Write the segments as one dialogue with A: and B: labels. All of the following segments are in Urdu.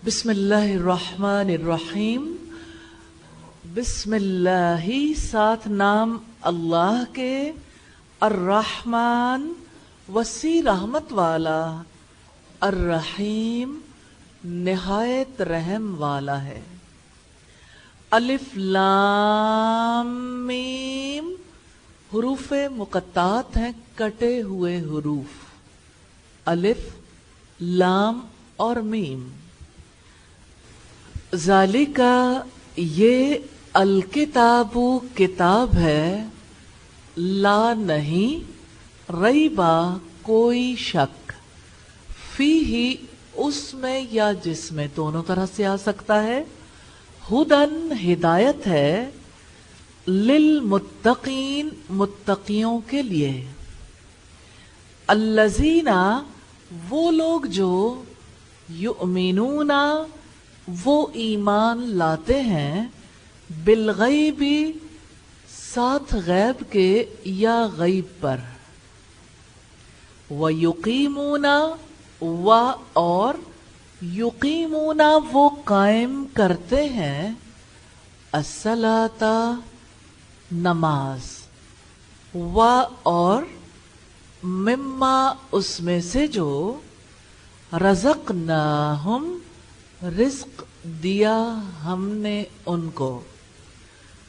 A: بسم اللہ الرحمن الرحیم. بسم اللہ ساتھ نام اللہ کے، الرحمن وسیع رحمت والا، الرحیم نہایت رحم والا ہے. الف لام میم حروف مقطعات ہیں، کٹے ہوئے حروف. الف، لام اور میم. ذالکا یہ الکتاب کتاب ہے، لا نہیں، ریبا کوئی شک، فیہ اس میں یا جس میں، دونوں طرح سے آ سکتا ہے. ہدن ہدایت ہے، للمتقین متقیوں کے لیے. الذین وہ لوگ جو، یؤمنون وہ ایمان لاتے ہیں، بالغیب ساتھ غیب کے یا غیب پر. وَيُقِيمُونَ اور یقیمون وہ قائم کرتے ہیں، الصلاۃ نماز، اور مما اس میں سے جو، رزقناہم رزق دیا ہم نے ان کو،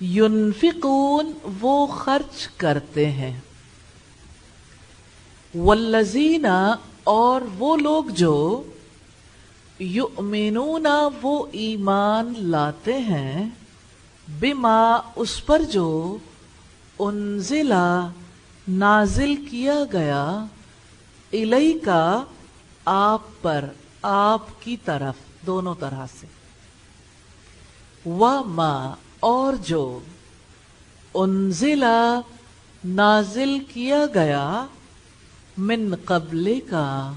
A: ينفقون وہ خرچ کرتے ہیں. والذین اور وہ لوگ جو، یؤمنون وہ ایمان لاتے ہیں، بما اس پر جو، انزل نازل کیا گیا، الیکا آپ پر، آپ کی طرف، دونوں طرح سے. وما اور جو، انزل نازل کیا گیا، من قبل کا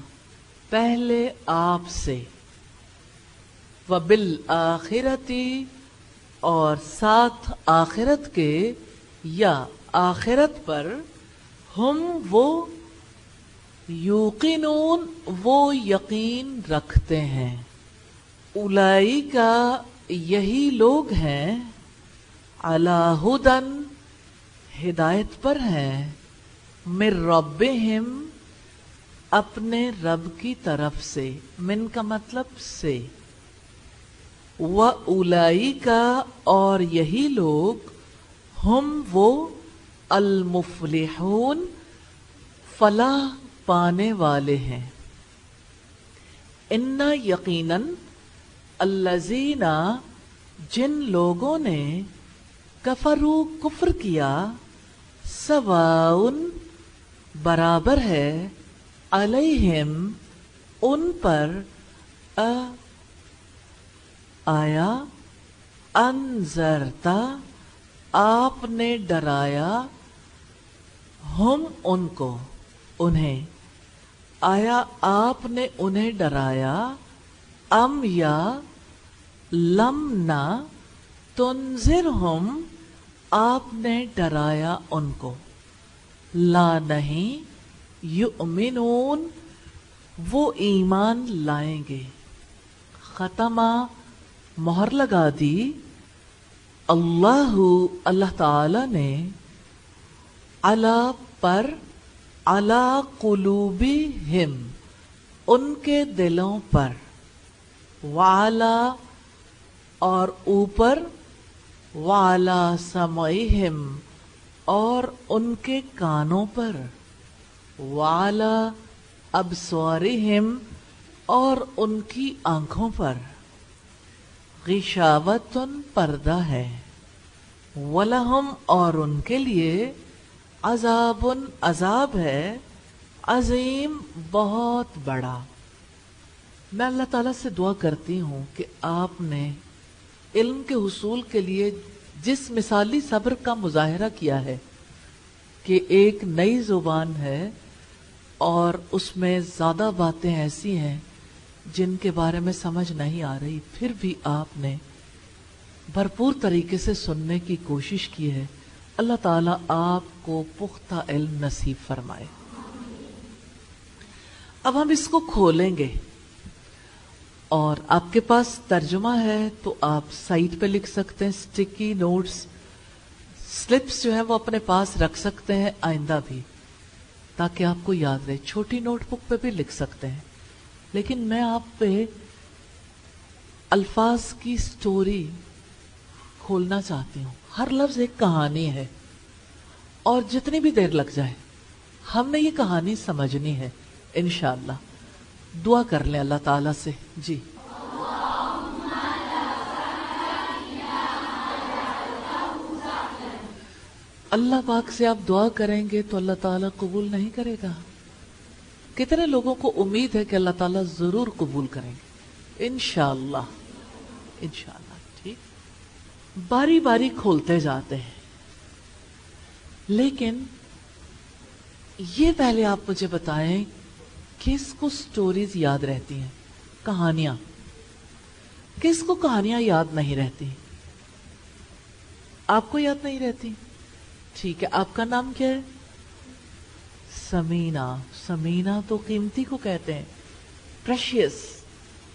A: پہلے آپ سے. وبالآخرتی اور ساتھ آخرت کے یا آخرت پر، ہم وہ، یوقنون وہ یقین رکھتے ہیں. اولئک یہی لوگ ہیں، علی ھدی ہدایت پر ہیں، من ربہم اپنے رب کی طرف سے، من کا مطلب سے. وَأُولَئِكَ اور یہی لوگ، ہم وہ، المفلحون فلاح پانے والے ہیں. اِنَّ یقیناً، الذین جن لوگوں نے، کفروا کفر کیا، سواء برابر ہے، علیہم ان پر، آیا، انذرتا آپ نے ڈرایا، ہم ان کو، انہیں، آیا آپ نے انہیں ڈرایا، ام یا لم نہ تنذرہم آپ نے ڈرایا ان کو، لا نہیں، یؤمنون وہ ایمان لائیں گے. ختمہ مہر لگا دی، اللہ تعالی نے، علی پر، علی قلوبہم ان کے دلوں پر، وعلی اور اوپر، وعلی سمعہم اور ان کے کانوں پر، وعلی ابصارہم اور ان کی آنکھوں پر. غشاوۃ پردہ ہے، وَلَهُمْ اور ان کے لیے، عذاب عذاب ہے، عظیم بہت بڑا. میں اللہ تعالیٰ سے دعا کرتی ہوں کہ آپ نے علم کے حصول کے لیے جس مثالی صبر کا مظاہرہ کیا ہے، کہ ایک نئی زبان ہے اور اس میں زیادہ باتیں ایسی ہیں جن کے بارے میں سمجھ نہیں آ رہی، پھر بھی آپ نے بھرپور طریقے سے سننے کی کوشش کی ہے. اللہ تعالیٰ آپ کو پختہ علم نصیب فرمائے. اب ہم اس کو کھولیں گے. اور آپ کے پاس ترجمہ ہے تو آپ سائٹ پہ لکھ سکتے ہیں. اسٹکی نوٹس سلپس جو ہیں وہ اپنے پاس رکھ سکتے ہیں آئندہ بھی، تاکہ آپ کو یاد رہے. چھوٹی نوٹ بک پہ بھی لکھ سکتے ہیں، لیکن میں آپ پہ الفاظ کی سٹوری کھولنا چاہتی ہوں. ہر لفظ ایک کہانی ہے، اور جتنی بھی دیر لگ جائے ہم نے یہ کہانی سمجھنی ہے انشاءاللہ. دعا کر لیں اللہ تعالیٰ سے. جی اللہ پاک سے آپ دعا کریں گے تو اللہ تعالیٰ قبول نہیں کرے گا؟ کتنے لوگوں کو امید ہے کہ اللہ تعالیٰ ضرور قبول کریں گے انشاءاللہ. انشاءاللہ. ٹھیک، باری باری کھولتے جاتے ہیں، لیکن یہ پہلے آپ مجھے بتائیں کس کو سٹوریز یاد رہتی ہیں؟ کہانیاں. کس کو کہانیاں یاد نہیں رہتی؟ آپ کو یاد نہیں رہتی؟ ٹھیک ہے. آپ کا نام کیا ہے؟ سمینا. سمینا تو قیمتی کو کہتے ہیں، precious.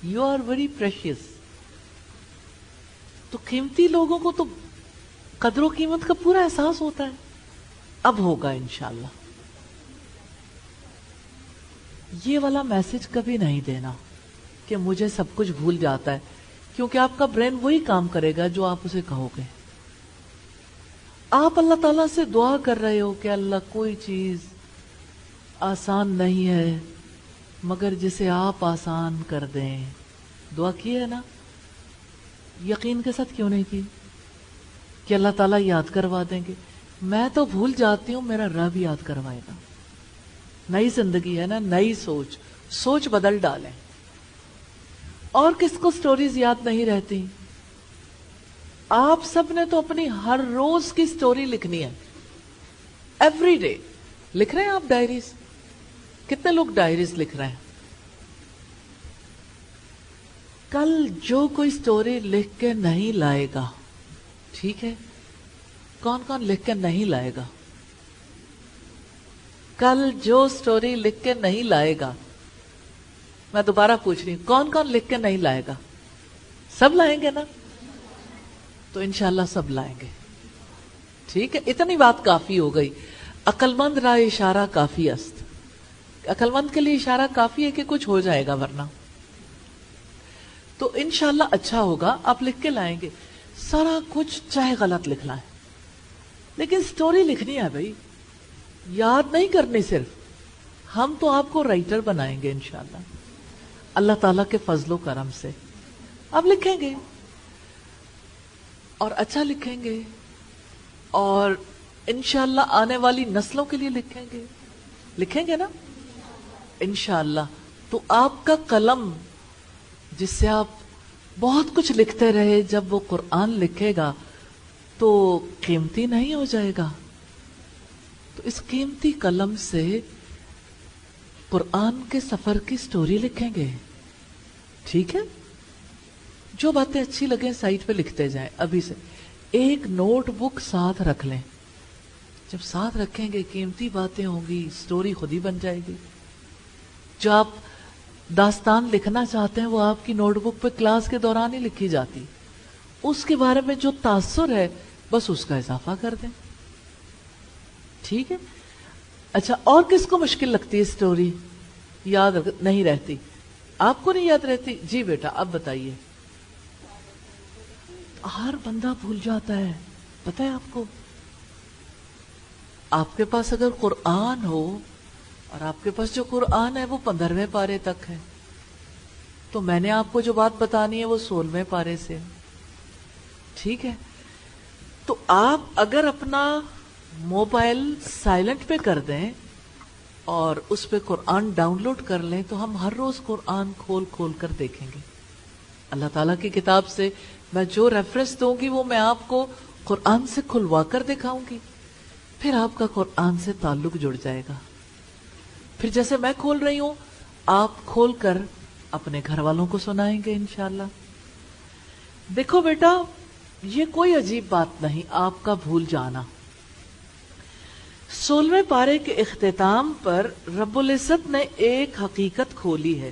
A: You are very precious. تو قیمتی لوگوں کو تو قدر و قیمت کا پورا احساس ہوتا ہے. اب ہوگا انشاءاللہ. یہ والا میسج کبھی نہیں دینا کہ مجھے سب کچھ بھول جاتا ہے، کیونکہ آپ کا برین وہی کام کرے گا جو آپ اسے کہو گے. آپ اللہ تعالیٰ سے دعا کر رہے ہو کہ اللہ کوئی چیز آسان نہیں ہے مگر جسے آپ آسان کر دیں. دعا کی ہے نا؟ یقین کے ساتھ کیوں نہیں کی کہ اللہ تعالیٰ یاد کروا دیں گے؟ میں تو بھول جاتی ہوں، میرا رب یاد کروائے گا. نئی زندگی ہے نا، نئی سوچ. سوچ بدل ڈالیں. اور کس کو سٹوریز یاد نہیں رہتی؟ آپ سب نے تو اپنی ہر روز کی سٹوری لکھنی ہے. ایوری ڈے لکھ رہے ہیں آپ ڈائریز؟ کتنے لوگ ڈائریز لکھ رہے ہیں؟ کل جو کوئی سٹوری لکھ کے نہیں لائے گا، ٹھیک ہے، کون کون لکھ کے نہیں لائے گا؟ کل جو سٹوری لکھ کے نہیں لائے گا، میں دوبارہ پوچھ رہی ہوں، کون کون لکھ کے نہیں لائے گا؟ سب لائیں گے نا؟ تو انشاءاللہ سب لائیں گے. ٹھیک ہے، اتنی بات کافی ہو گئی. عقل مند را اشارہ کافی است. عقل مند کے لیے اشارہ کافی ہے کہ کچھ ہو جائے گا، ورنہ تو انشاءاللہ اچھا ہوگا. آپ لکھ کے لائیں گے سارا کچھ، چاہے غلط لکھنا ہے، لیکن سٹوری لکھنی ہے بھائی، یاد نہیں کرنی. صرف ہم تو آپ کو رائٹر بنائیں گے انشاءاللہ اللہ تعالیٰ کے فضل و کرم سے. آپ لکھیں گے اور اچھا لکھیں گے، اور انشاءاللہ آنے والی نسلوں کے لیے لکھیں گے نا انشاءاللہ. تو آپ کا قلم جس سے آپ بہت کچھ لکھتے رہے، جب وہ قرآن لکھے گا تو قیمتی نہیں ہو جائے گا. تو اس قیمتی قلم سے قرآن کے سفر کی سٹوری لکھیں گے. ٹھیک ہے، جو باتیں اچھی لگیں سائٹ پہ لکھتے جائیں. ابھی سے ایک نوٹ بک ساتھ رکھ لیں. جب ساتھ رکھیں گے قیمتی باتیں ہوں گی، سٹوری خود ہی بن جائے گی. جو آپ داستان لکھنا چاہتے ہیں وہ آپ کی نوٹ بک پہ کلاس کے دوران ہی لکھی جاتی. اس کے بارے میں جو تاثر ہے بس اس کا اضافہ کر دیں. ٹھیک ہے. اچھا، اور کس کو مشکل لگتی ہے سٹوری یاد نہیں رہتی؟ آپ کو نہیں یاد رہتی؟ جی بیٹا اب بتائیے. ہر بندہ بھول جاتا ہے، پتہ ہے آپ کو. آپ کے پاس اگر قرآن ہو، اور آپ کے پاس جو قرآن ہے وہ 15ویں پارے تک ہے، تو میں نے آپ کو جو بات بتانی ہے وہ 16ویں پارے سے. ٹھیک ہے، تو آپ اگر اپنا موبائل سائلنٹ پہ کر دیں اور اس پہ قرآن ڈاؤن لوڈ کر لیں تو ہم ہر روز قرآن کھول کھول کر دیکھیں گے. اللہ تعالیٰ کی کتاب سے میں جو ریفرنس دوں گی وہ میں آپ کو قرآن سے کھلوا کر دکھاؤں گی. پھر آپ کا قرآن سے تعلق جڑ جائے گا. پھر جیسے میں کھول رہی ہوں آپ کھول کر اپنے گھر والوں کو سنائیں گے انشاءاللہ. دیکھو بیٹا، یہ کوئی عجیب بات نہیں آپ کا بھول جانا. 16ویں پارے کے اختتام پر رب العزت نے ایک حقیقت کھولی ہے.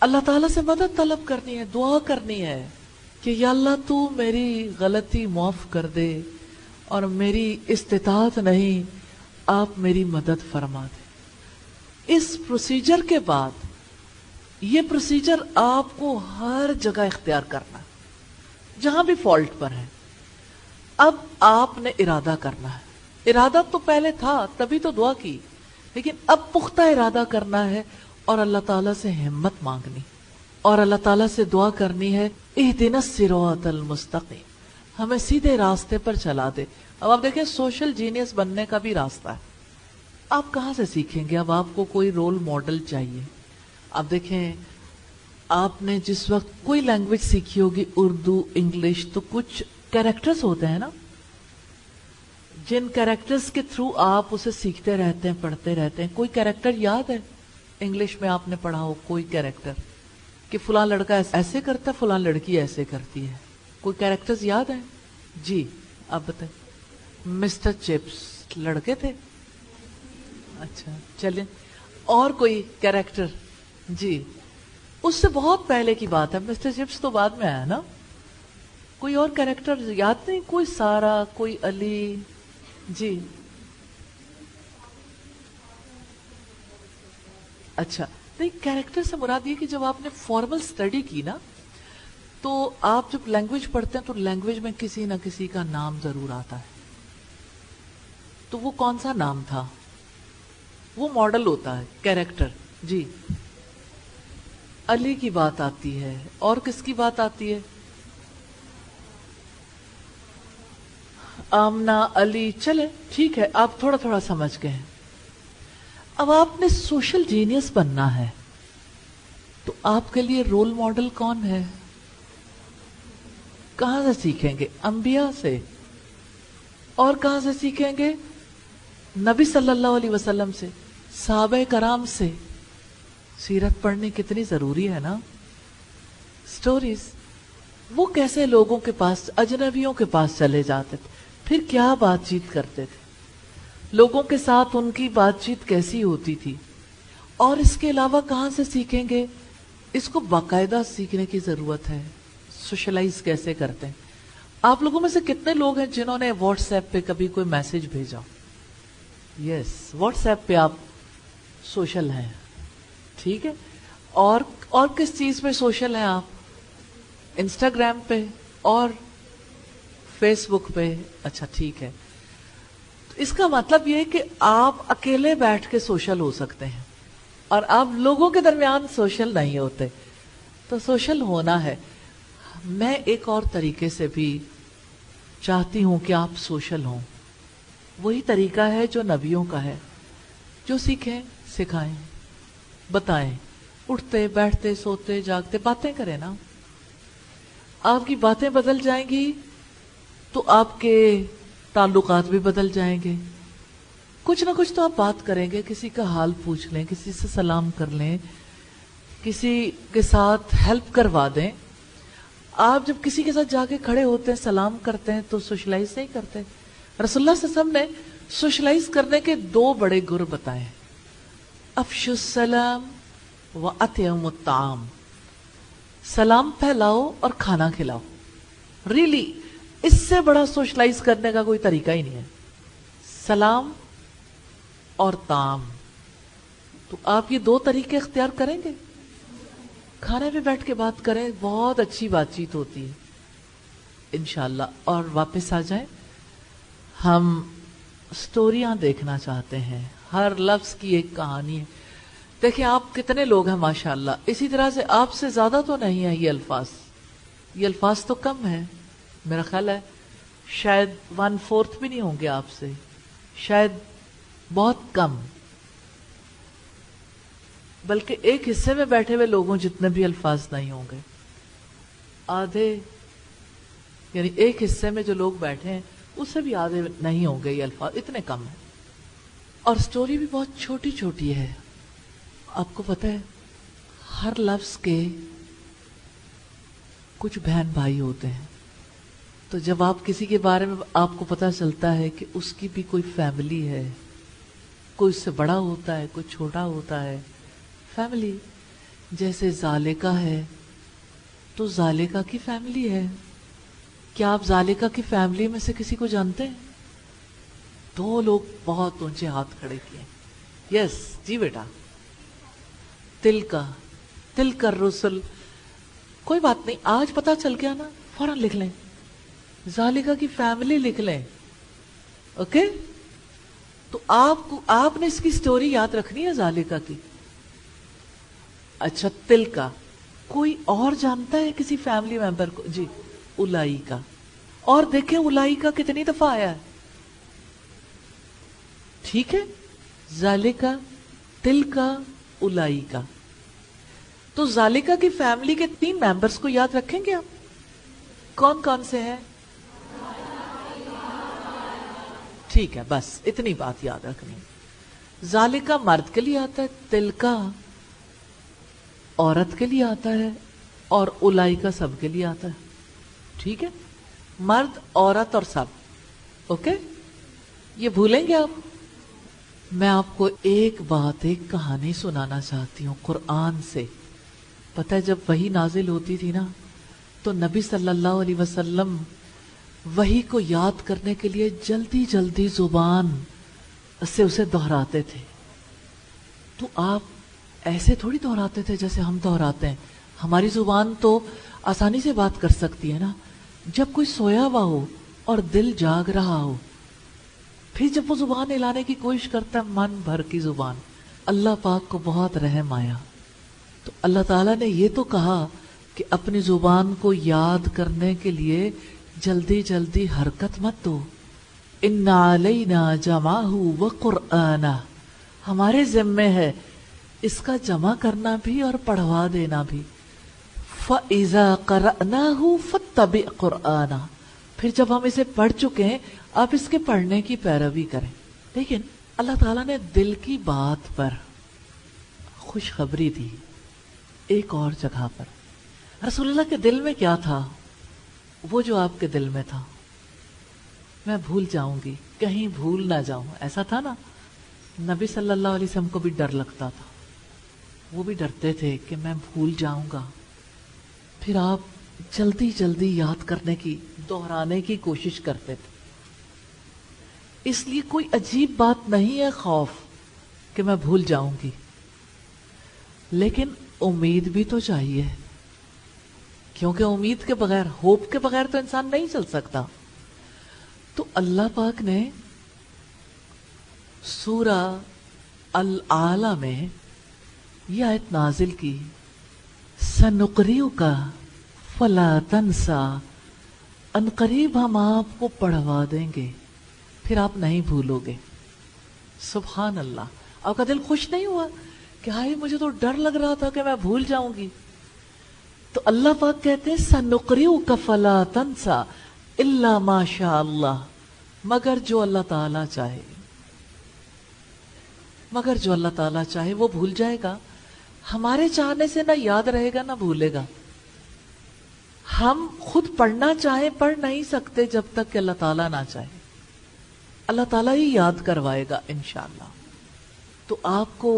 A: اللہ تعالیٰ سے مدد طلب کرنی ہے, دعا کرنی ہے کہ یا اللہ تو میری غلطی معاف کر دے اور میری استطاعت نہیں, آپ میری مدد فرما دے. اس پروسیجر کے بعد یہ پروسیجر آپ کو ہر جگہ اختیار کرنا ہے جہاں بھی فالٹ پر ہے. اب آپ نے ارادہ کرنا ہے. ارادہ تو پہلے تھا تبھی تو دعا کی, لیکن اب پختہ ارادہ کرنا ہے اور اللہ تعالیٰ سے ہمت مانگنی اور اللہ تعالیٰ سے دعا کرنی ہے اہدنا الصراط المستقیم, ہمیں سیدھے راستے پر چلا دے. اب آپ دیکھیں سوشل جینیس بننے کا بھی راستہ ہے. آپ کہاں سے سیکھیں گے؟ اب آپ کو کوئی رول ماڈل چاہیے. اب دیکھیں آپ نے جس وقت کوئی لینگویج سیکھی ہوگی, اردو, انگلش, تو کچھ کیریکٹرز ہوتے ہیں نا, جن کیریکٹرز کے تھرو آپ اسے سیکھتے رہتے ہیں, پڑھتے رہتے ہیں. کوئی کیریکٹر یاد ہے انگلش میں آپ نے پڑھا ہو, کوئی کیریکٹر کہ فلاں لڑکا ایسے کرتا ہے, فلاں لڑکی ایسے کرتی ہے, کوئی کیریکٹرز یاد ہیں؟ جی آپ بتائیں. مسٹر چپس لڑکے تھے, اچھا چلیں. اور کوئی کیریکٹر؟ جی اس سے بہت پہلے کی بات ہے, مسٹر چپس تو بعد میں آیا نا. کوئی اور کیریکٹر یاد نہیں؟ کوئی سارا, کوئی علی. جی اچھا نہیں, کیریکٹر سے مراد یہ کہ جب آپ نے فارمل اسٹڈی کی نا, تو آپ جب لینگویج پڑھتے ہیں تو لینگویج میں کسی نہ کسی کا نام ضرور آتا ہے. تو وہ کون سا نام تھا؟ وہ ماڈل ہوتا ہے کیریکٹر. جی علی کی بات آتی ہے, اور کس کی بات آتی ہے؟ آمنہ, علی. چلے ٹھیک ہے, آپ تھوڑا تھوڑا سمجھ گئے ہیں. اب آپ نے سوشل جینیس بننا ہے تو آپ کے لیے رول ماڈل کون ہے؟ کہاں سے سیکھیں گے؟ انبیاء سے. اور کہاں سے سیکھیں گے؟ نبی صلی اللہ علیہ وسلم سے, صحابہ کرام سے. سیرت پڑھنی کتنی ضروری ہے نا. سٹوریز, وہ کیسے لوگوں کے پاس, اجنبیوں کے پاس چلے جاتے تھے, پھر کیا بات چیت کرتے تھے, لوگوں کے ساتھ ان کی بات چیت کیسی ہوتی تھی. اور اس کے علاوہ کہاں سے سیکھیں گے؟ اس کو باقاعدہ سیکھنے کی ضرورت ہے. سوشلائز کیسے کرتے ہیں؟ آپ لوگوں میں سے کتنے لوگ ہیں جنہوں نے واٹس ایپ پہ کبھی کوئی میسج بھیجا؟ یس, واٹس ایپ پہ آپ سوشل ہیں, ٹھیک ہے. اور کس چیز پہ سوشل ہیں آپ؟ انسٹاگرام پہ اور فیس بک پہ. اچھا ٹھیک ہے. اس کا مطلب یہ ہے کہ آپ اکیلے بیٹھ کے سوشل ہو سکتے ہیں اور آپ لوگوں کے درمیان سوشل نہیں ہوتے. تو سوشل ہونا ہے. میں ایک اور طریقے سے بھی چاہتی ہوں کہ آپ سوشل ہوں. وہی طریقہ ہے جو نبیوں کا ہے, جو سیکھیں, سکھائیں, بتائیں. اٹھتے بیٹھتے سوتے جاگتے باتیں کریں نا. آپ کی باتیں بدل جائیں گی تو آپ کے تعلقات بھی بدل جائیں گے. کچھ نہ کچھ تو آپ بات کریں گے, کسی کا حال پوچھ لیں, کسی سے سلام کر لیں, کسی کے ساتھ ہیلپ کروا دیں. آپ جب کسی کے ساتھ جا کے کھڑے ہوتے ہیں, سلام کرتے ہیں, تو سوشلائز نہیں کرتے. رسول اللہ صلی اللہ علیہ وسلم نے سوشلائز کرنے کے 2 بڑے گر بتائے, افشوا السلام و اطعموا الطعام. سلام پھیلاؤ اور کھانا کھلاؤ. ریلی اس سے بڑا سوشلائز کرنے کا کوئی طریقہ ہی نہیں ہے. سلام اور طعام. تو آپ یہ 2 طریقے اختیار کریں گے. کھانے پہ بیٹھ کے بات کریں, بہت اچھی بات چیت ہوتی ہے انشاءاللہ. اور واپس آ جائیں, ہم سٹوریاں دیکھنا چاہتے ہیں. ہر لفظ کی ایک کہانی ہے. دیکھیں آپ کتنے لوگ ہیں ماشاءاللہ. اسی طرح سے آپ سے زیادہ تو نہیں ہے یہ الفاظ تو کم ہے. میرا خیال ہے شاید 1/4 بھی نہیں ہوں گے آپ سے, شاید بہت کم, بلکہ ایک حصے میں بیٹھے ہوئے لوگوں جتنے بھی الفاظ نہیں ہوں گے. آدھے, یعنی ایک حصے میں جو لوگ بیٹھے ہیں اس سے بھی آدھے نہیں ہوں گے یہ الفاظ, اتنے کم ہیں. اور سٹوری بھی بہت چھوٹی چھوٹی ہے. آپ کو پتہ ہے ہر لفظ کے کچھ بہن بھائی ہوتے ہیں. تو جب آپ کسی کے بارے میں آپ کو پتہ چلتا ہے کہ اس کی بھی کوئی فیملی ہے, کوئی اس سے بڑا ہوتا ہے, کوئی چھوٹا ہوتا ہے, فیملی, جیسے زالیکا ہے تو زالیکا کی فیملی ہے. کیا آپ زالیکا کی فیملی میں سے کسی کو جانتے ہیں؟ 2 لوگ بہت اونچے ہاتھ کھڑے کیے. یس جی بیٹا. تلک الرسل. کوئی بات نہیں، آج پتا چل گیا نا، فوراً لکھ لیں، زالیکا کی فیملی لکھ لیں. اوکے؟ تو آپ نے اس کی سٹوری یاد رکھنی ہے زالیکا کی. اچھا تلکا. کوئی اور جانتا ہے کسی فیملی ممبر کو؟ جی اولائکا. اور دیکھیں اولائکا کتنی دفعہ آیا ہے. ٹھیک ہے، زالیکا، تلکا، اولائکا. تو زالیکا کی فیملی کے 3 ممبرز کو یاد رکھیں گے آپ؟ کون کون سے ہیں؟ ٹھیک ہے، بس اتنی بات یاد رکھنی. زالیکا مرد کے لیے آتا ہے، تلکا عورت کے لیے آتا ہے، اور اولائکا سب کے لیے آتا ہے. ٹھیک ہے، مرد، عورت اور سب. اوکے؟ یہ بھولیں گے آپ؟ میں آپ کو ایک کہانی سنانا چاہتی ہوں قرآن سے. پتہ ہے جب وحی نازل ہوتی تھی نا تو نبی صلی اللہ علیہ وسلم وحی کو یاد کرنے کے لیے جلدی جلدی زبان سے اسے دہراتے تھے. تو آپ ایسے تھوڑی دہراتے تھے جیسے ہم دہراتے ہیں. ہماری زبان تو آسانی سے بات کر سکتی ہے نا. جب کوئی سویا ہوا ہو اور دل جاگ رہا ہو، پھر جب وہ زبان ہلانے کی کوشش کرتا ہے، من بھر کی زبان. اللہ پاک کو بہت رحم آیا تو اللہ تعالیٰ نے یہ تو کہا کہ اپنی زبان کو یاد کرنے کے لیے جلدی جلدی حرکت مت دو. ان علینا جمعہ وقرآنہ، ہمارے ذمے ہے اس کا جمع کرنا بھی اور پڑھوا دینا بھی. فَإِذَا قَرَأْنَاهُ فَاتَّبِعْ قُرْآنَهُ، پھر جب ہم اسے پڑھ چکے ہیں آپ اس کے پڑھنے کی پیروی کریں. لیکن اللہ تعالیٰ نے دل کی بات پر خوشخبری دی ایک اور جگہ پر. رسول اللہ کے دل میں کیا تھا؟ وہ جو آپ کے دل میں تھا، میں بھول جاؤں گی، کہیں بھول نہ جاؤں، ایسا تھا نا. نبی صلی اللہ علیہ وسلم کو بھی ڈر لگتا تھا، وہ بھی ڈرتے تھے کہ میں بھول جاؤں گا. پھر آپ جلدی جلدی یاد کرنے کی، دہرانے کی کوشش کرتے تھے. اس لیے کوئی عجیب بات نہیں ہے خوف کہ میں بھول جاؤں گی، لیکن امید بھی تو چاہیے، کیونکہ امید کے بغیر، ہوپ کے بغیر تو انسان نہیں چل سکتا. تو اللہ پاک نے سورہ الاعلی میں یہ آیت نازل کی، سنقریئک فلا تنسا، ان قریب ہم آپ کو پڑھوا دیں گے پھر آپ نہیں بھولو گے. سبحان اللہ. آپ کا دل خوش نہیں ہوا کہ ہائے مجھے تو ڈر لگ رہا تھا کہ میں بھول جاؤں گی؟ تو اللہ پاک کہتے ہیں سنقریئک فلا تنسا الا ما شاء اللہ، مگر جو اللہ تعالیٰ چاہے. مگر جو اللہ تعالیٰ چاہے وہ بھول جائے گا. ہمارے چاہنے سے نہ یاد رہے گا نہ بھولے گا. ہم خود پڑھنا چاہیں پڑھ نہیں سکتے جب تک کہ اللہ تعالیٰ نہ چاہے. اللہ تعالیٰ ہی یاد کروائے گا انشاءاللہ. تو آپ کو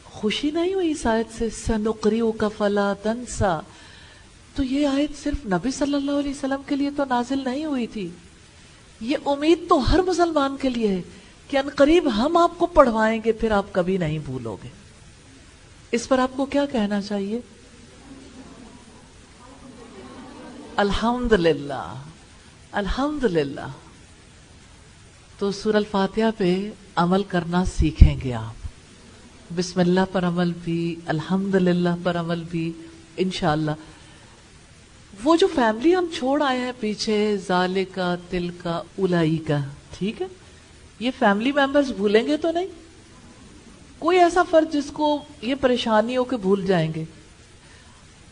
A: خوشی نہیں ہوئی اس آیت سے، سنقریئک فلا تنسا؟ تو یہ آیت صرف نبی صلی اللہ علیہ وسلم کے لیے تو نازل نہیں ہوئی تھی، یہ امید تو ہر مسلمان کے لیے ہے کہ عنقریب ہم آپ کو پڑھوائیں گے پھر آپ کبھی نہیں بھولو گے. اس پر آپ کو کیا کہنا چاہیے؟ الحمدللہ، الحمدللہ. تو سورہ الفاتحہ پہ عمل کرنا سیکھیں گے آپ. بسم اللہ پر عمل بھی، الحمدللہ پر عمل بھی انشاءاللہ. وہ جو فیملی ہم چھوڑ آئے ہیں پیچھے، ذالکا، تلکا، اولائکا، ٹھیک ہے، یہ فیملی ممبرز بھولیں گے تو نہیں؟ کوئی ایسا فرد جس کو یہ پریشانی ہو کہ بھول جائیں گے؟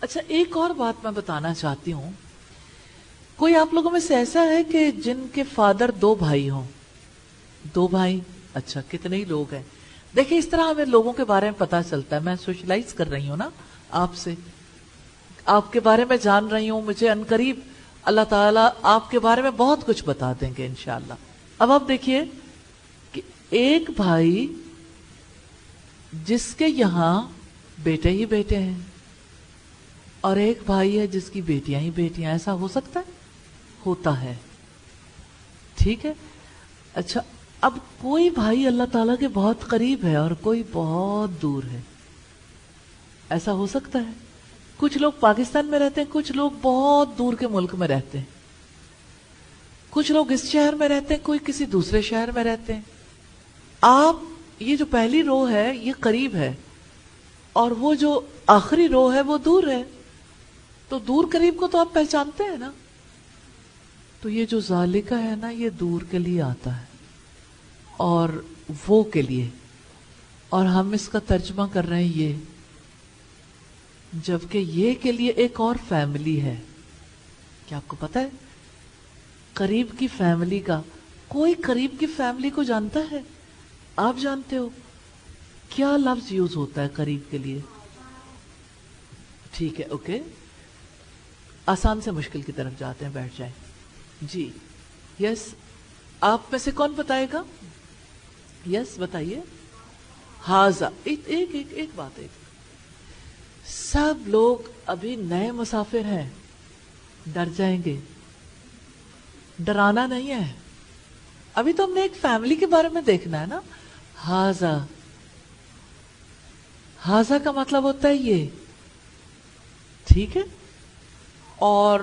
A: اچھا ایک اور بات میں بتانا چاہتی ہوں. کوئی آپ لوگوں میں سے ایسا ہے کہ جن کے فادر 2 بھائی ہوں؟ 2 بھائی، اچھا کتنے ہی لوگ ہیں. دیکھیں اس طرح ہمیں لوگوں کے بارے میں پتا چلتا ہے. میں سوشلائز کر رہی ہوں نا آپ سے، آپ کے بارے میں جان رہی ہوں. مجھے عنقریب اللہ تعالیٰ آپ کے بارے میں بہت کچھ بتا دیں گے انشاءاللہ. اب آپ دیکھیے کہ ایک بھائی جس کے یہاں بیٹے ہی بیٹے ہیں، اور ایک بھائی ہے جس کی بیٹیاں ہی بیٹیاں. ایسا ہو سکتا ہے؟ ہوتا ہے. ٹھیک ہے. اچھا اب کوئی بھائی اللہ تعالیٰ کے بہت قریب ہے اور کوئی بہت دور ہے. ایسا ہو سکتا ہے؟ کچھ لوگ پاکستان میں رہتے ہیں, کچھ لوگ بہت دور کے ملک میں رہتے ہیں, کچھ لوگ اس شہر میں رہتے ہیں, کوئی کسی دوسرے شہر میں رہتے ہیں. آپ یہ جو پہلی رو ہے یہ قریب ہے, اور وہ جو آخری رو ہے وہ دور ہے. تو دور قریب کو تو آپ پہچانتے ہیں نا. تو یہ جو ذالکہ ہے نا, یہ دور کے لیے آتا ہے اور وہ کے لیے, اور ہم اس کا ترجمہ کر رہے ہیں یہ, جبکہ یہ کے لیے ایک اور فیملی ہے. کیا آپ کو پتا ہے قریب کی فیملی کا؟ کوئی قریب کی فیملی کو جانتا ہے؟ آپ جانتے ہو کیا لفظ یوز ہوتا ہے قریب کے لیے؟ ٹھیک ہے, اوکے, آسان سے مشکل کی طرف جاتے ہیں, بیٹھ جائیں. جی یس, آپ میں سے کون بتائے گا؟ یس بتائیے. ہاضا. ایک بات, سب لوگ ابھی نئے مسافر ہیں, ڈر جائیں گے. ڈرانا نہیں ہے, ابھی تو ہم نے ایک فیملی کے بارے میں دیکھنا ہے نا. ہاضا, ہاضا کا مطلب ہوتا ہے یہ. ٹھیک ہے, اور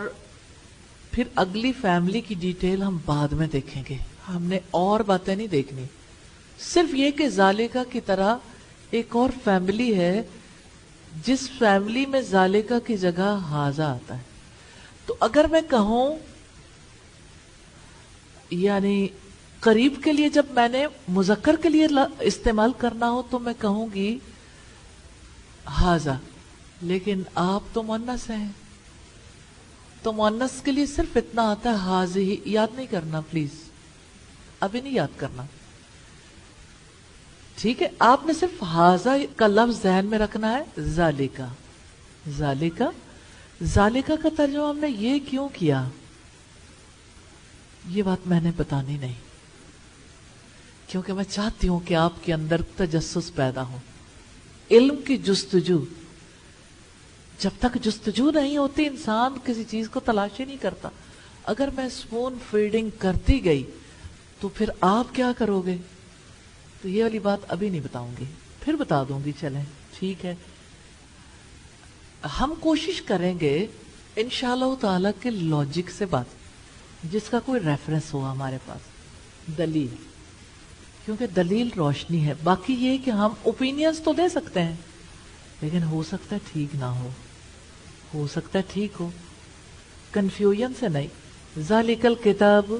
A: پھر اگلی فیملی کی ڈیٹیل ہم بعد میں دیکھیں گے. ہم نے اور باتیں نہیں دیکھنی, صرف یہ کہ ذالکہ کی طرح ایک اور فیملی ہے جس فیملی میں ذالکہ کی جگہ ہاضا آتا ہے. تو اگر میں کہوں یعنی قریب کے لیے جب میں نے مذکر کے لیے استعمال کرنا ہو تو میں کہوں گی ہاضا, لیکن آپ تو مؤنث ہیں, تو مؤنث کے لیے صرف اتنا آتا ہے ہاضی. یاد نہیں کرنا پلیز, ابھی نہیں یاد کرنا. ٹھیک ہے, آپ نے صرف ہاضا کا لفظ ذہن میں رکھنا ہے. ذالکہ, ذالکہ, ذالکہ کا ترجمہ ہم نے یہ کیوں کیا, یہ بات میں نے بتانی نہیں, کیونکہ میں چاہتی ہوں کہ آپ کے اندر تجسس پیدا ہو. علم کی جستجو, جب تک جستجو نہیں ہوتی انسان کسی چیز کو تلاش ہی نہیں کرتا. اگر میں اسپون فیڈنگ کرتی گئی تو پھر آپ کیا کرو گے؟ تو یہ والی بات ابھی نہیں بتاؤں گی, پھر بتا دوں گی. چلیں ٹھیک ہے, ہم کوشش کریں گے انشاءاللہ تعالیٰ کے لاجک سے بات, جس کا کوئی ریفرنس ہو ہمارے پاس, دلیل, کیونکہ دلیل روشنی ہے. باقی یہ کہ ہم اوپینینز تو دے سکتے ہیں, لیکن ہو سکتا ہے ٹھیک نہ ہو سکتا ہے ٹھیک ہو. کنفیوژن سے نہیں. ذالک الکتاب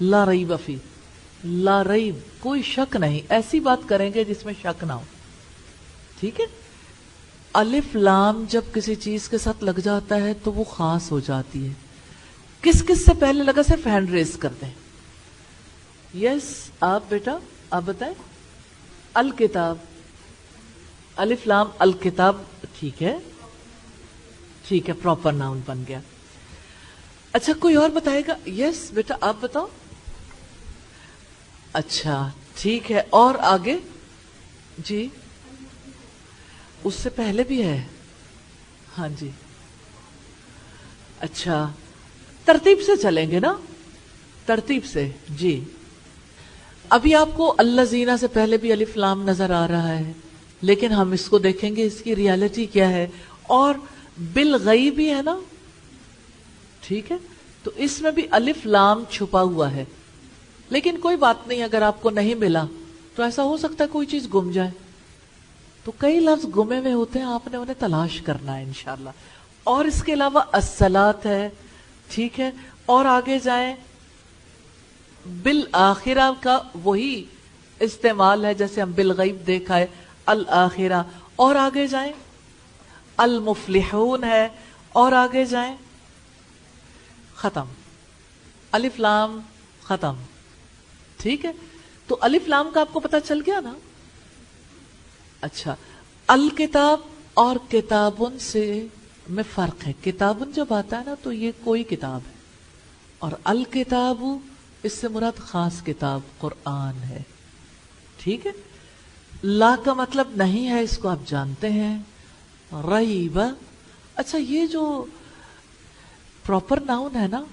A: لا ریب فیہ, لا ریب, کوئی شک نہیں. ایسی بات کریں گے جس میں شک نہ ہو. ٹھیک ہے. الف لام جب کسی چیز کے ساتھ لگ جاتا ہے تو وہ خاص ہو جاتی ہے. کس کس سے پہلے لگا, صرف ہینڈ ریز کر دیں. یس, آپ بیٹا آپ بتائیں. الکتاب, الف لام الکتاب, ٹھیک ہے ٹھیک ہے, پراپر ناؤن بن گیا. اچھا کوئی اور بتائے گا؟ یس بیٹا آپ بتاؤ. اچھا ٹھیک ہے, اور آگے؟ جی اس سے پہلے بھی ہے. ہاں جی, اچھا ترتیب سے چلیں گے نا, ترتیب سے. جی ابھی آپ کو الذین سے پہلے بھی الف لام نظر آ رہا ہے, لیکن ہم اس کو دیکھیں گے اس کی ریالٹی کیا ہے. اور بالغیب بھی ہے نا, ٹھیک ہے, تو اس میں بھی الف لام چھپا ہوا ہے. لیکن کوئی بات نہیں, اگر آپ کو نہیں ملا تو ایسا ہو سکتا ہے کوئی چیز گم جائے. تو کئی لفظ گمے ہوئے ہوتے ہیں, آپ نے انہیں تلاش کرنا ہے انشاءاللہ. اور اس کے علاوہ الصلاۃ ہے, ٹھیک ہے, اور آگے جائیں. بالآخرہ کا وہی استعمال ہے جیسے ہم بالغیب دیکھا ہے, الآخرہ. اور آگے جائیں, المفلحون ہے, اور آگے جائیں, ختم. الف لام ختم. ٹھیک ہے, تو الف لام کا آپ کو پتہ چل گیا نا. اچھا, الکتاب اور کتابن سے میں فرق ہے. کتابن جب آتا ہے نا تو یہ کوئی کتاب ہے, اور الکتاب اس سے مراد خاص کتاب قرآن ہے. ٹھیک ہے. لا کا مطلب نہیں ہے, اس کو آپ جانتے ہیں. ریب, اچھا یہ جو پراپر ناؤن ہے نا،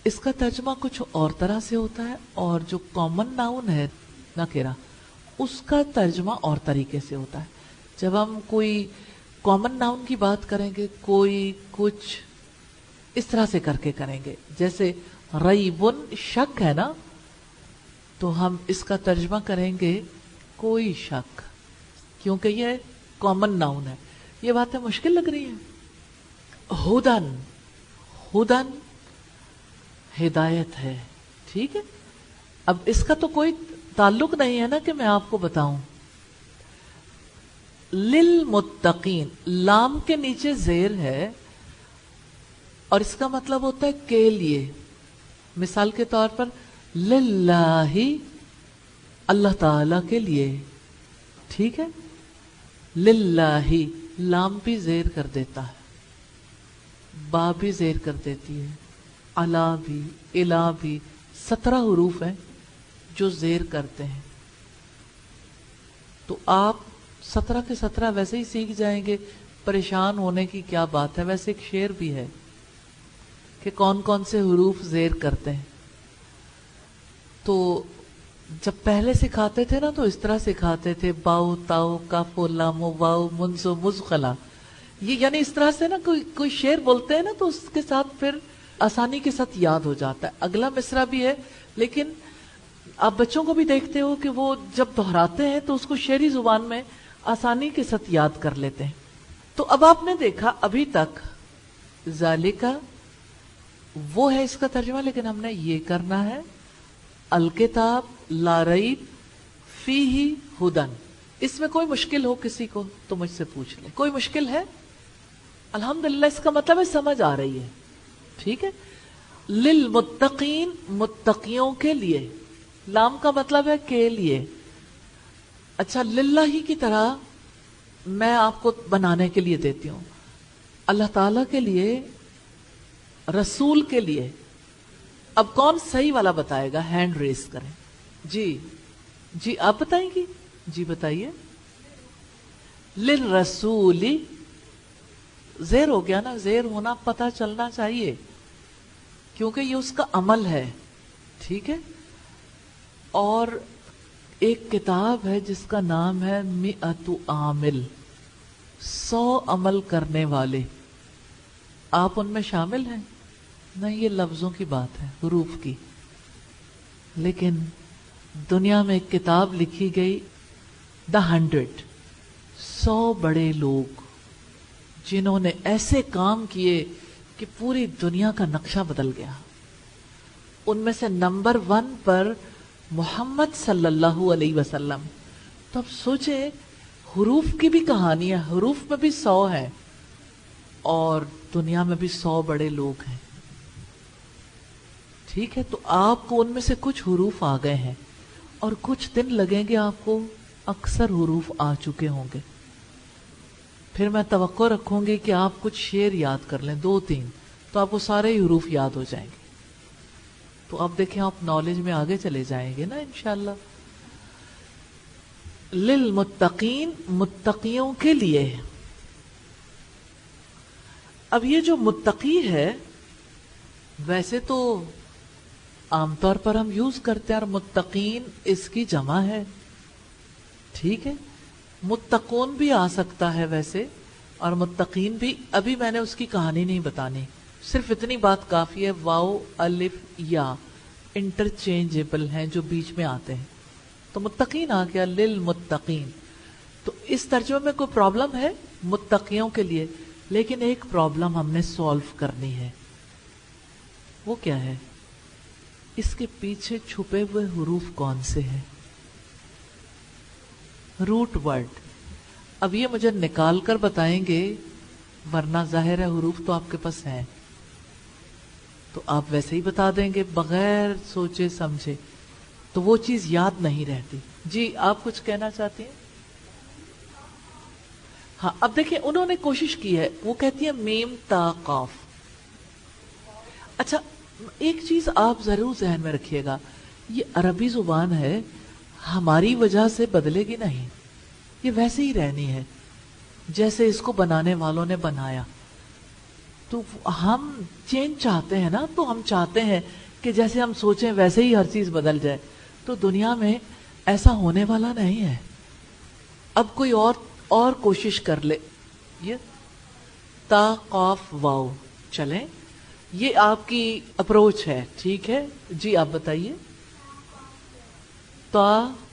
A: اس کا ترجمہ کچھ اور طرح سے ہوتا ہے، اور جو کامن ناؤن ہے نکرہ، اس کا ترجمہ اور طریقے سے ہوتا ہے. جب ہم کوئی کامن ناؤن کی بات کریں گے، کوئی کچھ اس طرح سے کر کے کریں گے، جیسے ریبن شک ہے نا، تو ہم اس کا ترجمہ کریں گے کوئی شک، کیونکہ یہ کامن ناؤن ہے. یہ باتیں مشکل لگ رہی ہیں. ہدن، ہدن ہدایت ہے، ٹھیک ہے. اب اس کا تو کوئی تعلق نہیں ہے نا کہ میں آپ کو بتاؤں. للمتقین، لام کے نیچے زیر ہے اور اس کا مطلب ہوتا ہے کے لیے. مثال کے طور پر للہ، اللہ تعالی کے لیے، ٹھیک ہے. للہ، لام بھی زیر کر دیتا ہے، با بھی زیر کر دیتی ہے، علا بھی، الا بھی. 17 حروف ہیں جو زیر کرتے ہیں. تو آپ 17 کے 17 ویسے ہی سیکھ جائیں گے، پریشان ہونے کی کیا بات ہے. ویسے ایک شعر بھی ہے کہ کون کون سے حروف زیر کرتے ہیں. تو جب پہلے سکھاتے تھے نا تو اس طرح سکھاتے تھے، باؤ تاؤ کاف و لام و واؤ منز و مزخلا. یہ یعنی اس طرح سے نا کوئی شعر بولتے ہیں نا تو اس کے ساتھ پھر آسانی کے ساتھ یاد ہو جاتا ہے. اگلا مصرع بھی ہے، لیکن آپ بچوں کو بھی دیکھتے ہو کہ وہ جب دہراتے ہیں تو اس کو شعری زبان میں آسانی کے ساتھ یاد کر لیتے ہیں. تو اب آپ نے دیکھا ابھی تک ذالکا وہ ہے اس کا ترجمہ، لیکن ہم نے یہ کرنا ہے الکتاب لا ریب فیہ ہدن. اس میں کوئی مشکل ہو کسی کو تو مجھ سے پوچھ لیں. کوئی مشکل ہے؟ الحمدللہ اس کا مطلب ہے سمجھ آ رہی ہے، ٹھیک ہے. للمتقین، متقیوں کے لیے، لام کا مطلب ہے کے لیے. اچھا للہ ہی کی طرح میں آپ کو بنانے کے لیے دیتی ہوں، اللہ تعالی کے لیے، رسول کے لیے. اب کون صحیح والا بتائے گا؟ ہینڈ ریز کریں. جی آپ بتائیں گی؟ جی بتائیے. للرسول، زیر ہو گیا نا، زیر ہونا پتہ چلنا چاہیے کیونکہ یہ اس کا عمل ہے، ٹھیک ہے. اور ایک کتاب ہے جس کا نام ہے مئۃ عامل، 100 عمل کرنے والے. آپ ان میں شامل ہیں؟ نہیں، یہ لفظوں کی بات ہے، حروف کی. لیکن دنیا میں ایک کتاب لکھی گئی، دا 100 بڑے لوگ جنہوں نے ایسے کام کیے کہ پوری دنیا کا نقشہ بدل گیا. ان میں سے نمبر 1 پر محمد صلی اللہ علیہ وسلم. تو اب سوچیں، حروف کی بھی کہانی ہے، حروف میں بھی 100 ہیں اور دنیا میں بھی 100 بڑے لوگ ہیں، ٹھیک ہے. تو آپ کو ان میں سے کچھ حروف آ گئے ہیں اور کچھ دن لگیں گے آپ کو اکثر حروف آ چکے ہوں گے. پھر میں توقع رکھوں گی کہ آپ کچھ شعر یاد کر لیں 2-3، تو آپ کو سارے ہی حروف یاد ہو جائیں گے. تو اب دیکھیں آپ نالج میں آگے چلے جائیں گے نا انشاءاللہ. للمتقین، متقیوں کے لیے. اب یہ جو متقی ہے ویسے تو عام طور پر ہم یوز کرتے ہیں، اور متقین اس کی جمع ہے، ٹھیک ہے. متقون بھی آ سکتا ہے ویسے، اور متقین بھی. ابھی میں نے اس کی کہانی نہیں بتانی، صرف اتنی بات کافی ہے، واو الف یا انٹرچینجبل ہیں جو بیچ میں آتے ہیں. تو متقین آ گیا، للمتقین. تو اس ترجمے میں کوئی پرابلم ہے؟ متقیوں کے لیے. لیکن ایک پرابلم ہم نے سولو کرنی ہے. وہ کیا ہے؟ اس کے پیچھے چھپے ہوئے حروف کون سے ہیں؟ Root word. اب یہ مجھے نکال کر بتائیں گے، ورنہ ظاہر ہے حروف تو آپ کے پاس ہیں تو آپ ویسے ہی بتا دیں گے بغیر سوچے سمجھے، تو وہ چیز یاد نہیں رہتی. جی آپ کچھ کہنا چاہتی ہیں؟ ہاں اب دیکھیں انہوں نے کوشش کی ہے، وہ کہتی ہے میم تا قاف. اچھا ایک چیز آپ ضرور ذہن میں رکھیے گا، یہ عربی زبان ہے، ہماری وجہ سے بدلے گی نہیں، یہ ویسے ہی رہنی ہے جیسے اس کو بنانے والوں نے بنایا. تو ہم چینج چاہتے ہیں نا، تو ہم چاہتے ہیں کہ جیسے ہم سوچیں ویسے ہی ہر چیز بدل جائے. تو دنیا میں ایسا ہونے والا نہیں ہے. اب کوئی اور کوشش کر لے. یہ تا قاف واو چلیں، یہ آپ کی اپروچ ہے، ٹھیک ہے جی. آپ بتائیے. تا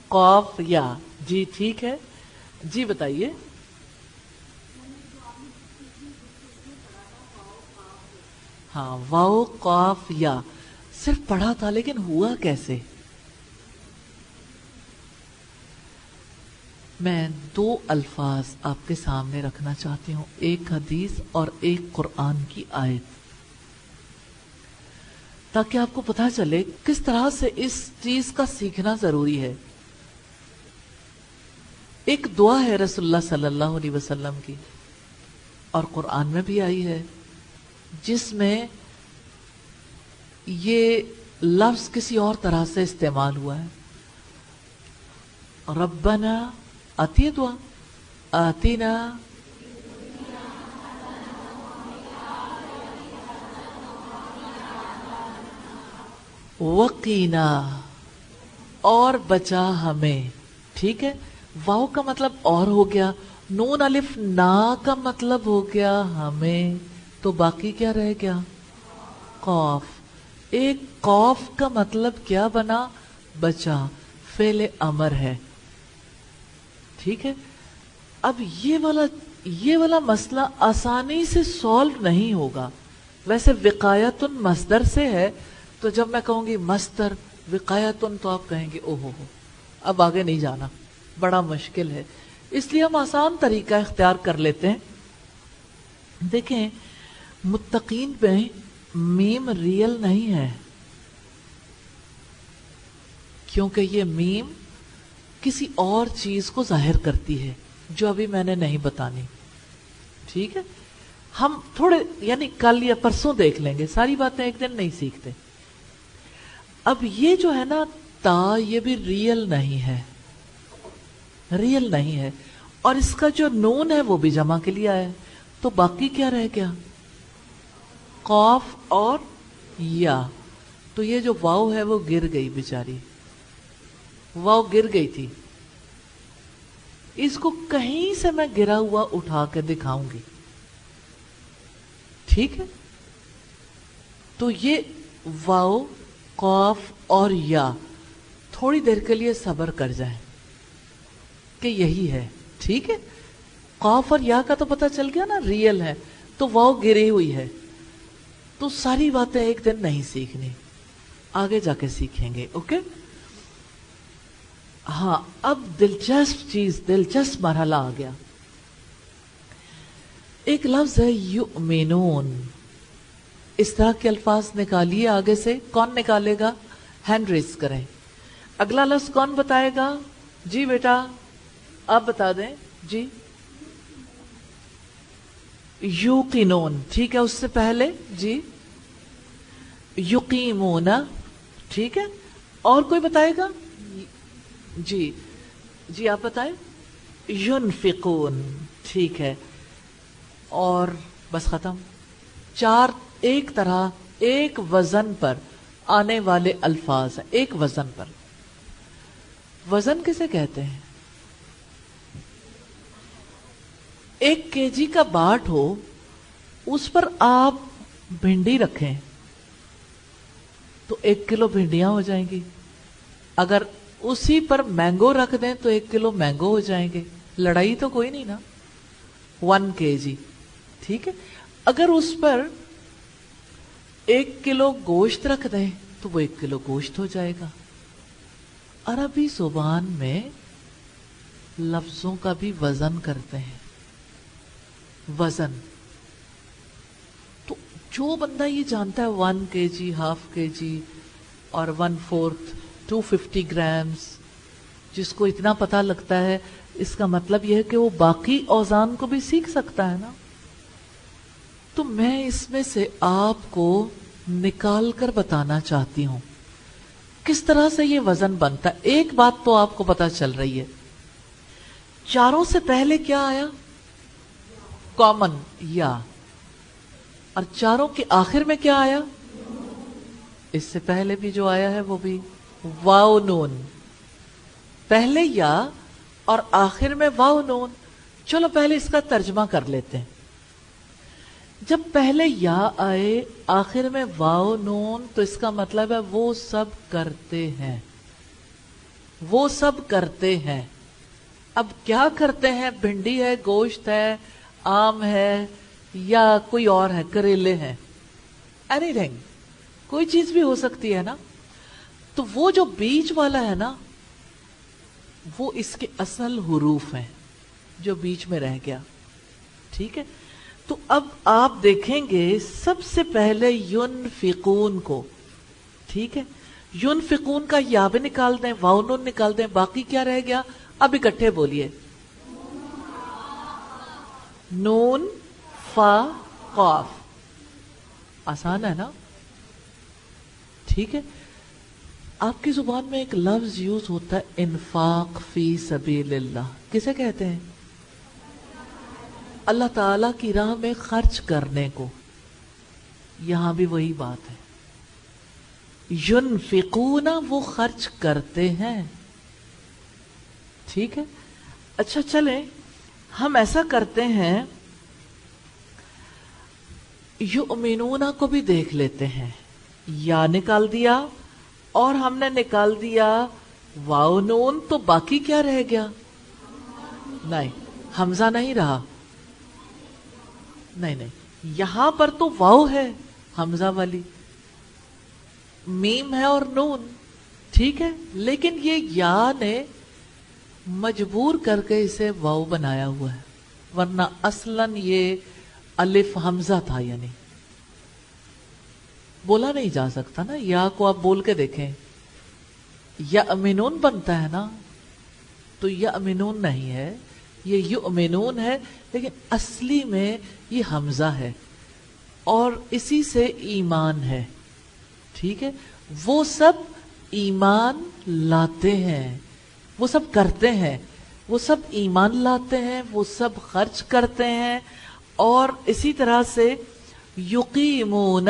A: قاف یا، جی ٹھیک ہے جی. بتائیے. ہاں، واو قاف یا صرف پڑھا تھا، لیکن ہوا کیسے؟ میں دو الفاظ آپ کے سامنے رکھنا چاہتی ہوں، ایک حدیث اور ایک قرآن کی آیت، تاکہ آپ کو پتہ چلے کس طرح سے اس چیز کا سیکھنا ضروری ہے. ایک دعا ہے رسول اللہ صلی اللہ علیہ وسلم کی، اور قرآن میں بھی آئی ہے، جس میں یہ لفظ کسی اور طرح سے استعمال ہوا ہے. ربنا، آتی ہے دعا، آتینا وقینا، اور بچا ہمیں. ٹھیک ہے. واو کا مطلب اور ہو گیا، نون الف نا کا مطلب ہو گیا ہمیں، تو باقی کیا رہ گیا؟ قاف. ایک قاف کا مطلب کیا بنا؟ بچا. فعل امر ہے. ٹھیک ہے. اب یہ والا مسئلہ آسانی سے سولو نہیں ہوگا. ویسے وقایتن مصدر سے ہے، تو جب میں کہوں گی مصدر وقایتن تو آپ کہیں گے او ہو اب آگے نہیں جانا، بڑا مشکل ہے. اس لیے ہم آسان طریقہ اختیار کر لیتے ہیں. دیکھیں، متقین پہ میم ریئل نہیں ہے، کیونکہ یہ میم کسی اور چیز کو ظاہر کرتی ہے جو ابھی میں نے نہیں بتانی. ٹھیک ہے. ہم تھوڑے یعنی کل یا پرسوں دیکھ لیں گے، ساری باتیں ایک دن نہیں سیکھتے. اب یہ جو ہے نا تا، یہ بھی ریئل نہیں ہے، ریئل نہیں ہے. اور اس کا جو نون ہے وہ بھی جمع کے لیے آیا ہے. تو باقی کیا رہ گیا؟ قاف اور یا. تو یہ جو واو ہے وہ گر گئی بیچاری، واو گر گئی تھی. اس کو کہیں سے میں گرا ہوا اٹھا کے دکھاؤں گی. ٹھیک ہے. تو یہ واو، قاف اور یا، تھوڑی دیر کے لیے صبر کر جائیں کہ یہی ہے. ٹھیک ہے. قاف اور یا کا تو پتہ چل گیا نا ریئل ہے، تو واو گری ہوئی ہے. تو ساری باتیں ایک دن نہیں سیکھنی، آگے جا کے سیکھیں گے. اوکے. ہاں، اب دلچسپ چیز، دلچسپ مرحلہ آ گیا. ایک لفظ ہے یؤمنون. اس طرح کے الفاظ نکالیے آگے سے. کون نکالے گا؟ ہینڈ ریز کریں. اگلا لفظ کون بتائے گا؟ جی بیٹا آپ بتا دیں. جی یوقنون. ٹھیک ہے. اس سے پہلے جی یقیمون. ٹھیک ہے. اور کوئی بتائے گا؟ جی جی آپ بتائیں. ينفقون. ٹھیک ہے. اور بس ختم. چار ایک طرح، ایک وزن پر آنے والے الفاظ ہیں. ایک وزن پر. وزن کسے کہتے ہیں؟ 1 kg کا باٹ ہو، اس پر آپ بھنڈی رکھیں تو 1 کلو بھنڈیاں ہو جائیں گی. اگر اسی پر مینگو رکھ دیں تو 1 کلو مینگو ہو جائیں گے. لڑائی تو کوئی نہیں نا. 1 kg. ٹھیک ہے. اگر اس پر 1 کلو گوشت رکھ دیں تو وہ 1 کلو گوشت ہو جائے گا. عربی زبان میں لفظوں کا بھی وزن کرتے ہیں. وزن تو جو بندہ یہ جانتا ہے 1 kg، ½ kg اور 1/4 250 گرامز، جس کو اتنا پتہ لگتا ہے، اس کا مطلب یہ ہے کہ وہ باقی اوزان کو بھی سیکھ سکتا ہے نا. تو میں اس میں سے آپ کو نکال کر بتانا چاہتی ہوں کس طرح سے یہ وزن بنتا ہے. ایک بات تو آپ کو پتہ چل رہی ہے، چاروں سے پہلے کیا آیا؟ کامن یا. اور چاروں کے آخر میں کیا آیا؟ اس سے پہلے بھی جو آیا ہے وہ بھی واو نون، پہلے یا اور آخر میں واو نون. چلو پہلے اس کا ترجمہ کر لیتے ہیں. جب پہلے یا آئے آخر میں واو نون تو اس کا مطلب ہے وہ سب کرتے ہیں، وہ سب کرتے ہیں. اب کیا کرتے ہیں؟ بھنڈی ہے، گوشت ہے، آم ہے، یا کوئی اور ہے، کریلے ہیں، اینی تھنگ، کوئی چیز بھی ہو سکتی ہے نا. تو وہ جو بیچ والا ہے نا وہ اس کے اصل حروف ہیں جو بیچ میں رہ گیا. ٹھیک ہے، تو اب آپ دیکھیں گے سب سے پہلے ینفقون کو. ٹھیک ہے، ینفقون کا یا بھی نکال دیں، واو نون نکال دیں، باقی کیا رہ گیا؟ اب اکٹھے بولیے، نون فا قاف. آسان ہے نا؟ ٹھیک ہے. آپ کی زبان میں ایک لفظ یوز ہوتا ہے انفاق فی سبیل اللہ، کسے کہتے ہیں؟ اللہ تعالی کی راہ میں خرچ کرنے کو. یہاں بھی وہی بات ہے، ینفقون وہ خرچ کرتے ہیں. ٹھیک ہے. اچھا چلیں ہم ایسا کرتے ہیں، یؤمنون کو بھی دیکھ لیتے ہیں. یا نکال دیا اور ہم نے نکال دیا واو نون، تو باقی کیا رہ گیا؟ نہیں، حمزہ نہیں رہا. نہیں نہیں، یہاں پر تو واو ہے حمزہ والی، میم ہے اور نون. ٹھیک ہے، لیکن یہ یا نے مجبور کر کے اسے واو بنایا ہوا ہے، ورنہ اصلاً یہ الف حمزہ تھا. یعنی بولا نہیں جا سکتا نا، یا کو آپ بول کے دیکھیں، یا امینون بنتا ہے نا، تو یا امینون نہیں ہے، یہ یؤمنون ہے، لیکن اصلی میں یہ حمزہ ہے اور اسی سے ایمان ہے. ٹھیک ہے، وہ سب ایمان لاتے ہیں، وہ سب کرتے ہیں، وہ سب ایمان لاتے ہیں، وہ سب خرچ کرتے ہیں، اور اسی طرح سے یقیمون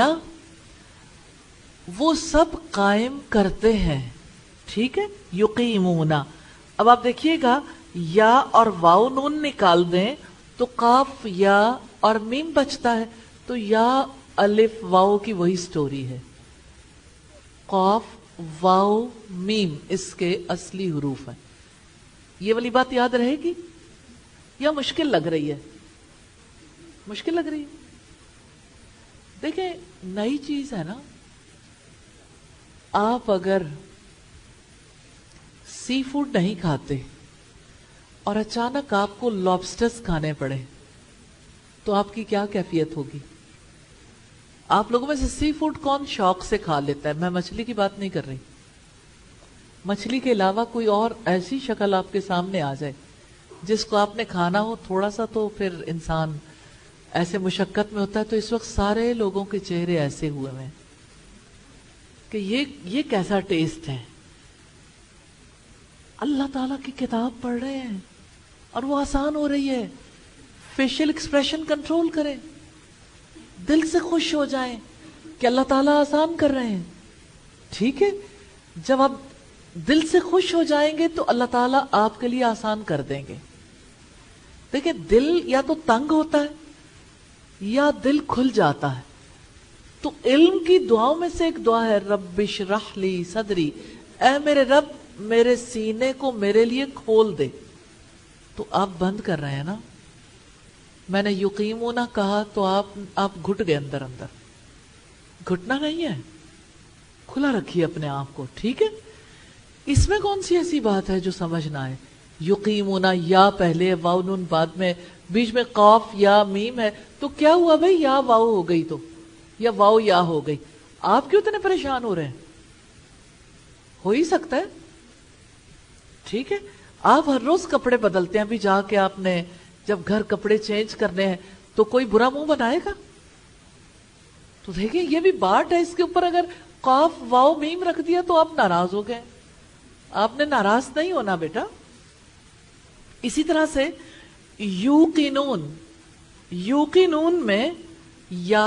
A: وہ سب قائم کرتے ہیں. ٹھیک ہے، یقیمون. اب آپ دیکھیے گا یا اور واو نون نکال دیں تو قاف یا اور میم بچتا ہے. تو یا الف واو کی وہی سٹوری ہے، قاف واو میم اس کے اصلی حروف ہیں. یہ والی بات یاد رہے گی یا مشکل لگ رہی ہے؟ مشکل لگ رہی ہے؟ دیکھیں نئی چیز ہے نا. آپ اگر سی فوڈ نہیں کھاتے اور اچانک آپ کو لابسٹرز کھانے پڑے تو آپ کی کیا کیفیت ہوگی؟ آپ لوگوں میں سے سی فوڈ کون شوق سے کھا لیتا ہے؟ میں مچھلی کی بات نہیں کر رہی. مچھلی کے علاوہ کوئی اور ایسی شکل آپ کے سامنے آ جائے جس کو آپ نے کھانا ہو تھوڑا سا، تو پھر انسان ایسے مشقت میں ہوتا ہے. تو اس وقت سارے لوگوں کے چہرے ایسے ہوئے ہیں کہ یہ کیسا ٹیسٹ ہے. اللہ تعالیٰ کی کتاب پڑھ رہے ہیں اور وہ آسان ہو رہی ہے. فیشل ایکسپریشن کنٹرول کریں، دل سے خوش ہو جائیں کہ اللہ تعالیٰ آسان کر رہے ہیں. ٹھیک ہے، جب آپ دل سے خوش ہو جائیں گے تو اللہ تعالیٰ آپ کے لیے آسان کر دیں گے. دیکھیں دل یا تو تنگ ہوتا ہے یا دل کھل جاتا ہے. تو علم کی دعاؤں میں سے ایک دعا ہے رب اشرح لی صدری، اے میرے رب میرے سینے کو میرے لیے کھول دے. تو آپ بند کر رہے ہیں نا. میں نے یقیمون کہا تو آپ گھٹ گئے اندر اندر. گھٹنا نہیں ہے، کھلا رکھیے اپنے آپ کو. ٹھیک ہے، اس میں کون سی ایسی بات ہے جو سمجھ نہ آئے؟ یقیمون یا پہلے واو نون بعد میں، بیچ میں قاف یا میم ہے، تو کیا ہوا بھائی؟ یا واو ہو گئی تو، یا واو یا ہو گئی. آپ کیوں اتنے پریشان ہو رہے ہیں؟ ہو ہی سکتا ہے. ٹھیک ہے، آپ ہر روز کپڑے بدلتے ہیں. ابھی جا کے آپ نے جب گھر کپڑے چینج کرنے ہیں تو کوئی برا منہ بنائے گا؟ تو دیکھیں یہ بھی بات ہے، اس کے اوپر اگر قاف واو میم رکھ دیا تو آپ ناراض ہو گئے. آپ نے ناراض نہیں ہونا بیٹا. اسی طرح سے یوقنون، یوقنون میں یا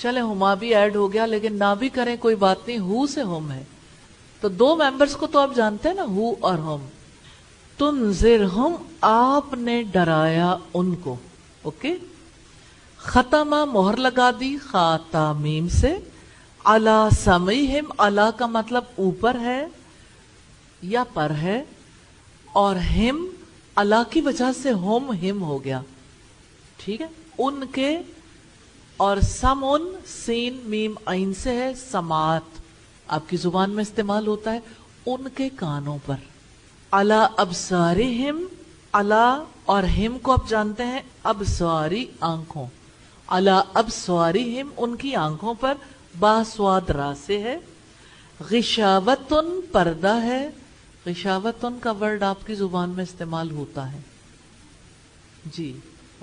A: چلے ہما بھی ایڈ ہو گیا لیکن نہ بھی کریں کوئی بات نہیں, ہو سے ہم ہے تو دو ممبرس کو تو آپ جانتے ہیں نا, ہو اور ہم. تنذرہم آپ نے ڈرایا ان کو. اوکے, ختمہ مہر لگا دی خاتمیم سے, علی سمعہم, علی کا مطلب اوپر ہے یا پر ہے, اور ہم علی کی وجہ سے ہم ہو گیا. ٹھیک ہے, ان کے, اور سمن سین میم عین سے ہے, سماعت آپ کی زبان میں استعمال ہوتا ہے, ان کے کانوں پر. علی ابصارہم, علی اور ہم کو آپ جانتے ہیں ابصاری آنکھوں, علی ابصارہم ان کی آنکھوں پر, باسواد را سے ہے. غشاوتن پردہ ہے, غشاوتن کا ورڈ آپ کی زبان میں استعمال ہوتا ہے جی.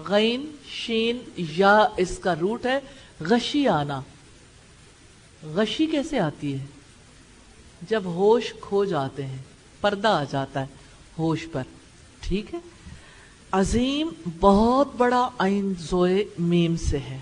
A: غین شین یا اس کا روٹ ہے غشی آنا. غشی کیسے آتی ہے؟ جب ہوش کھو جاتے ہیں, پردہ آ جاتا ہے ہوش پر. ٹھیک ہے. عظیم بہت بڑا, عین زوئے میم سے ہے.